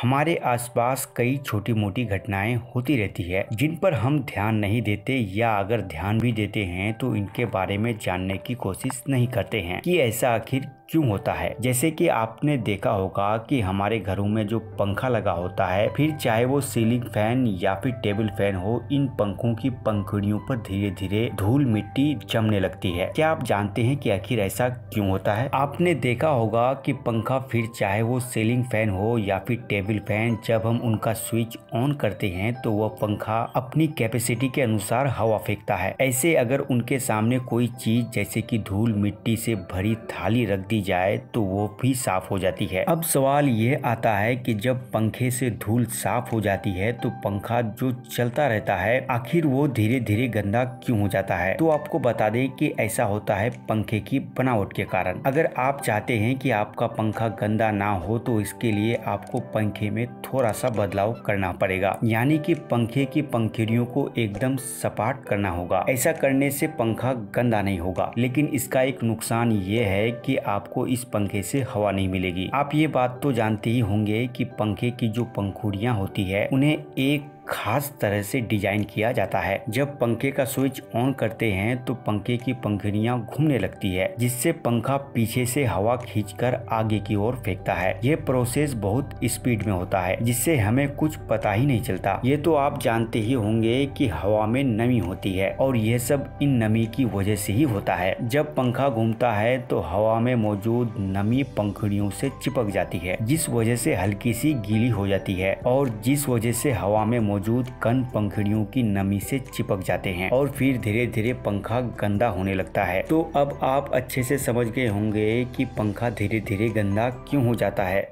हमारे आसपास कई छोटी मोटी घटनाएं होती रहती है जिन पर हम ध्यान नहीं देते या अगर ध्यान भी देते हैं तो इनके बारे में जानने की कोशिश नहीं करते हैं कि ऐसा आखिर क्यों होता है। जैसे कि आपने देखा होगा कि हमारे घरों में जो पंखा लगा होता है, फिर चाहे वो सीलिंग फैन या फिर टेबल फैन हो, इन पंखों की पंखुड़ियों पर धीरे धीरे धूल मिट्टी जमने लगती है। क्या आप जानते हैं कि आखिर ऐसा क्यों होता है? आपने देखा होगा कि पंखा, फिर चाहे वो सीलिंग फैन हो या फिर टेबल फैन, जब हम उनका स्विच ऑन करते हैं तो वह पंखा अपनी कैपेसिटी के अनुसार हवा फेंकता है। ऐसे अगर उनके सामने कोई चीज जैसे कि धूल मिट्टी से भरी थाली रख दी जाए तो वो भी साफ हो जाती है। अब सवाल ये आता है कि जब पंखे से धूल साफ हो जाती है तो पंखा जो चलता रहता है, आखिर वो धीरे धीरे गंदा क्यों हो जाता है? तो आपको बता दें कि ऐसा होता है पंखे की बनावट के कारण। अगर आप चाहते हैं कि आपका पंखा गंदा ना हो तो इसके लिए आपको पंखे में थोड़ा सा बदलाव करना पड़ेगा, यानी कि पंखे की पंखुड़ियों को एकदम सपाट करना होगा। ऐसा करने से पंखा गंदा नहीं होगा, लेकिन इसका एक नुकसान ये है कि आपको इस पंखे से हवा नहीं मिलेगी। आप ये बात तो जानते ही होंगे कि पंखे की जो पंखुड़ियां होती है उन्हें एक खास तरह से डिजाइन किया जाता है। जब पंखे का स्विच ऑन करते हैं तो पंखे की पंखुड़ियां घूमने लगती है, जिससे पंखा पीछे से हवा खींचकर आगे की ओर फेंकता है। ये प्रोसेस बहुत स्पीड में होता है, जिससे हमें कुछ पता ही नहीं चलता। ये तो आप जानते ही होंगे कि हवा में नमी होती है और यह सब इन नमी की वजह से ही होता है। जब पंखा घूमता है तो हवा में मौजूद नमी पंखुड़ियों से चिपक जाती है, जिस वजह से हल्की सी गीली हो जाती है और जिस वजह से हवा में मौजूद कण पंखुड़ियों की नमी से चिपक जाते हैं और फिर धीरे धीरे पंखा गंदा होने लगता है। तो अब आप अच्छे से समझ गए होंगे कि पंखा धीरे धीरे गंदा क्यों हो जाता है।